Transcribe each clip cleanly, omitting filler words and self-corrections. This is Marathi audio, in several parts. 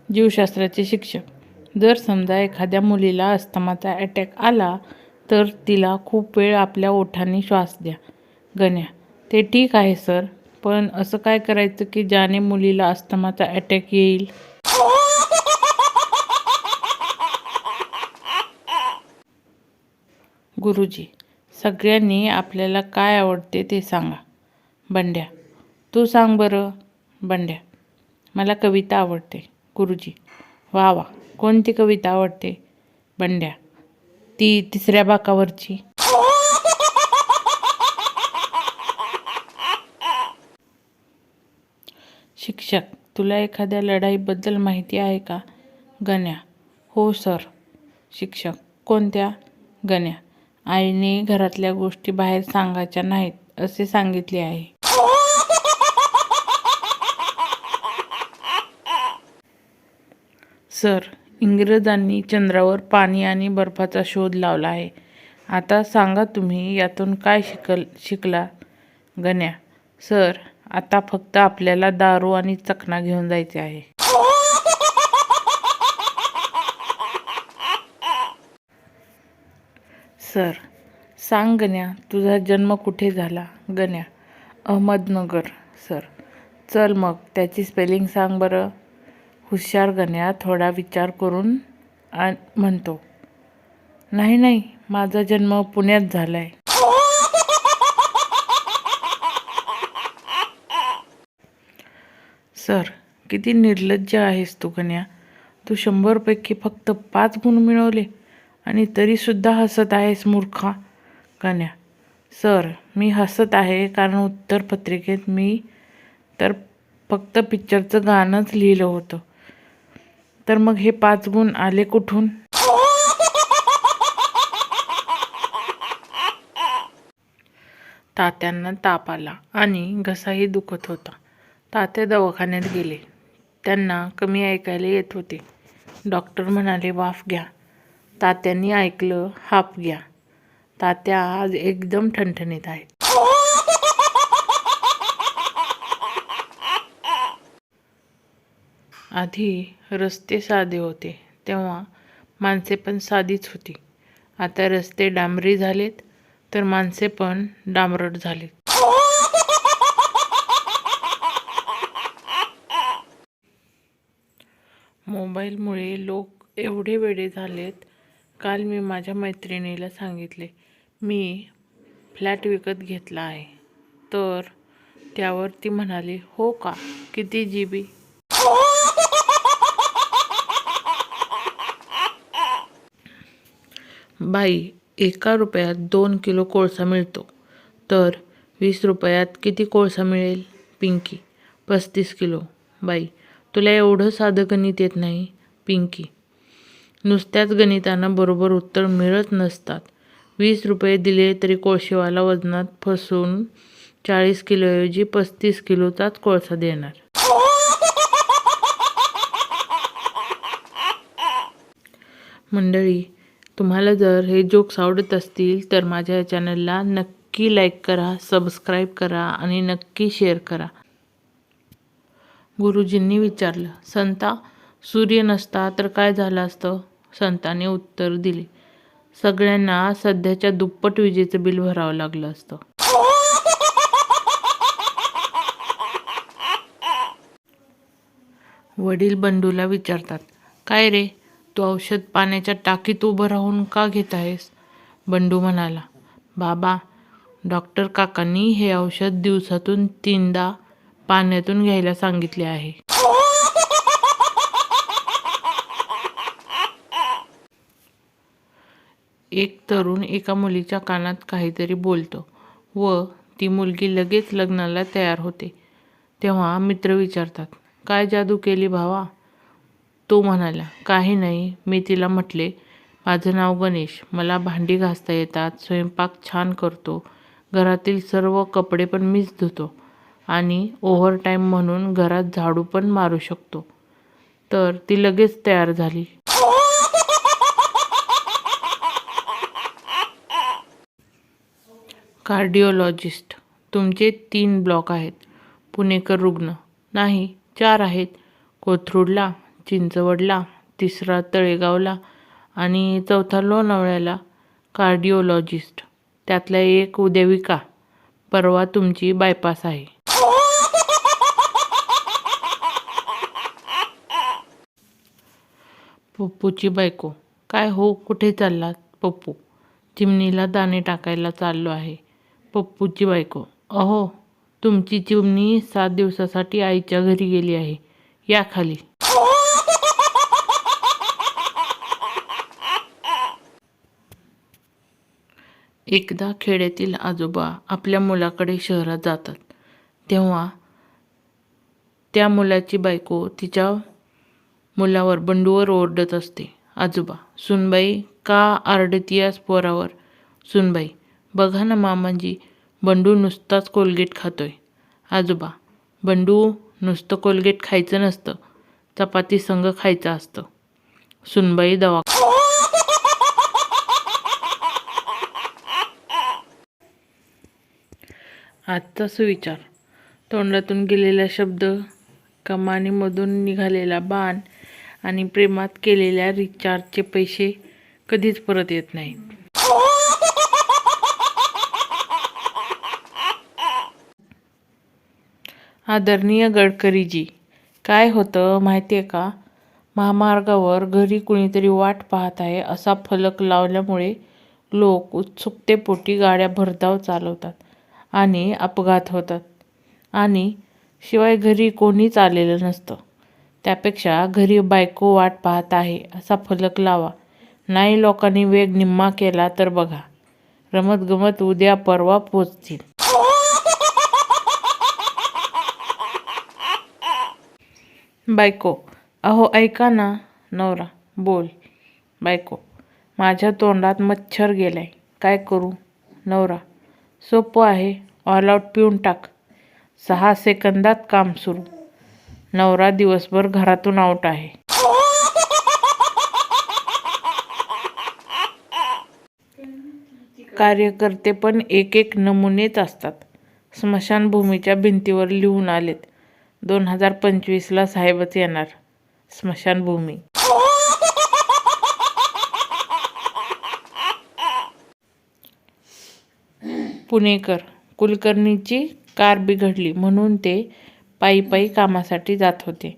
जीवशास्त्राचे शिक्षक। जर समजा एखाद्या मुलीला अस्थमाचा अटॅक आला तर तिला खूप वेळ आपल्या ओठांनी श्वास द्या. गण्या: ते ठीक आहे सर, पण असं काय करायचं की ज्याने मुलीला अस्थमाचा अटॅक येईल? गुरुजी: सगळ्यांनी आपल्याला काय आवडते ते सांगा. बंड्या: तू सांग बरं. बंड्या: मला कविता आवडते. गुरुजी: वा वा, कोणती कविता आवडते? बंड्या: ती तिसऱ्या बाकावरची. शिक्षक: तुला एखाद्या लढाईबद्दल माहिती आहे का? गण्या: हो सर. शिक्षक: कोणत्या? गण्या: आईने घरातल्या गोष्टी बाहेर सांगायच्या नाहीत असे सांगितले आहे. सर, इंग्रजांनी चंद्रावर पाणी आणि बर्फाचा शोध लावला आहे. आता सांगा तुम्ही यातून काय शिकला? गण्या: सर, आता फक्त आपल्याला दारू आणि चकना घेऊन जायचे आहे. सर: सांग गण्या, तुझा जन्म कुठे झाला? गण्या: अहमदनगर. सर: चल मग त्याची स्पेलिंग सांग बरं. हुशार गण्या थोडा विचार करून म्हणतो, नाही नाही, माझा जन्म पुण्यात झालाय. सर: किती निर्लज्ज आहेस तू गण्या. तू 100 पैकी फक्त 5 गुण मिळवले आणि तरीसुद्धा हसत आहेस मूर्खा. गण्या: सर, मी हसत आहे कारण उत्तरपत्रिकेत मी तर फक्त पिक्चरचं गाणंच लिहिलं होतं. तर मग हे 5 गुण आले कुठून? तात्यांना ताप आला आणि घसाही दुखत होता. तात्या दवाखान्यात गेले. त्यांना कमी ऐकायला येत होते. डॉक्टर म्हणाले, वाफ घ्या. तात्यांनी ऐकलं, हाप घ्या. तात्या आज एकदम ठणठणीत आहेत. आधी रस्ते साधे होते तेव्हा माणसे पण साधीच होती. आता रस्ते डांबरी झालेत तर माणसे पण डांबरट झालीत. मोबाईलमुळे लोक एवढे वेडे झालेत. काल मी माझ्या मैत्रिणीला सांगितले मी फ्लॅट विकत घेतला आहे. तर त्यावर ती म्हणाली, हो का, किती GB? बाई, 1 रुपयात 2 किलो कोळसा मिळतो, तर 20 रुपयात किती कोळसा मिळेल? पिंकी: 35 किलो. बाई: तुला एवढं साधं गणित येत नाही? पिंकी: नुसत्याच गणितानं बरोबर उत्तर मिळत नसतात. 20 रुपये दिले तरी कोळशेवाला वजनात फसून 40 किलोऐवजी 35 किलोचाच कोळसा देणार. मंडळी, तुम्हाला जर हे जोक्स आवडत असतील तर माझ्या चॅनलला नक्की लाईक करा, सबस्क्राईब करा आणि नक्की शेअर करा. गुरुजींनी विचारलं, संता, सूर्य नसता तर काय झालं असतं? संतांनी उत्तर दिले, सगळ्यांना सध्याच्या दुप्पट विजेचं बिल भरावं लागलं असतं. वडील बंडूला विचारतात, काय रे, तू औषध पाण्याच्या टाकीत उभं राहून का घेत आहेस? बंडू म्हणाला, बाबा, डॉक्टर काकांनी हे औषध दिवसातून 3दा पाण्यातून घ्यायला सांगितले आहे. एक तरुण एका मुलीच्या कानात काहीतरी बोलतो व ती मुलगी लगेच लग्नाला तयार होते. तेव्हा मित्र विचारतात, काय जादू केली भावा? तो म्हणाला, काही नाही, मी तिला म्हटले, माझं नाव गणेश, मला भांडी घासता येतात, स्वयंपाक छान करतो, घरातील सर्व कपडे पण मीच धुतो आणि ओव्हरटाईम म्हणून घरात झाडू पण मारू शकतो. तर ती लगेच तयार झाली. कार्डिओलॉजिस्ट, तुमचे 3 ब्लॉक आहेत. पुणेकर रुग्ण, नाही 4 आहेत. कोथरूडला चिंचवडला, तिसरा तळेगावला आणि चौथा लोणावळ्याला कार्डिओलॉजिस्ट. त्यातला एक उद्या विका, परवा तुमची बायपास आहे. पप्पूची बायको, काय हो, कुठे चाललात? पप्पू, चिमणीला दाणे टाकायला चाललो आहे. पप्पूची बायको, अहो, तुमची चिमणी 7 दिवसासाठी आईच्या घरी गेली आहे, या खाली. एकदा खेड्यातील आजोबा आपल्या मुलाकडे शहरात जातात, तेव्हा त्या मुलाची बायको तिच्या मुलावर, बंडूवर ओरडत असते. आजोबा, सुनबाई का आरडतीयास पोरावर? सुनबाई, बघा ना मामाजी, बंडू नुसताच कोलगेट खातोय. आजोबा, बंडू नुसतं कोलगेट खायचं नसतं, चपाती संग खायचं असतं. सुनबाई, दवा. आजचा सुविचार. तोंडातून गेलेला शब्द, कमानीमधून निघालेला बाण आणि प्रेमात केलेल्या रिचार्जचे पैसे कधीच परत येत नाहीत. आदरणीय गडकरीजी, काय होतं माहिती आहे का? महामार्गावर घरी कुणीतरी वाट पाहत आहे असा फलक लावल्यामुळे लोक उत्सुकतेपोटी गाड्या भरधाव चालवतात आणि अपघात होतात. आणि शिवाय घरी कोणीच आलेलं नसतं. त्यापेक्षा घरी बायको वाट पाहत आहे असा फलक लावा. नाही लोकांनी वेग निम्मा केला तर बघा, रमतगमत उद्या परवा पोचतील. बायको, अहो ऐका ना. नवरा, बोल. बायको, माझ्या तोंडात मच्छर गेलाय, काय करू? नवरा, सोपं आहे, ऑल आऊट पिऊन टाक, 6 सेकंदात काम सुरू. नवरा दिवसभर घरातून आऊट आहे. कार्यकर्ते पण एक एक नमुनेच असतात. स्मशानभूमीच्या भिंतीवर लिहून आलेत, 2025ला साहेबच येणार. स्मशानभूमी. पुणेकर, कुलकर्णीची कार बिघडली म्हणून ते पायी पायी कामासाठी जात होते.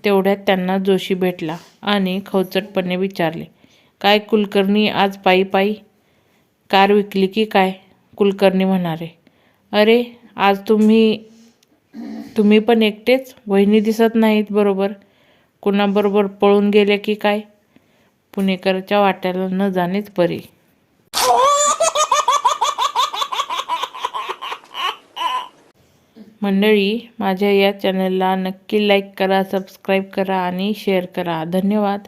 तेवढ्यात त्यांना जोशी भेटला आणि खवचटपणे विचारले, काय कुलकर्णी आज पायी पायी? कार विकली की काय? कुलकर्णी म्हणाले, अरे आज तुम्ही पण एकटेच? वहिनी दिसत नाहीत बरोबर, कुणाबरोबर पळून गेले की काय? पुणेकरच्या वाट्याला न जाणेच बरे. मंडळी, माझ्या या चॅनलला नक्की लाईक करा, सबस्क्राईब करा आणि शेअर करा. धन्यवाद.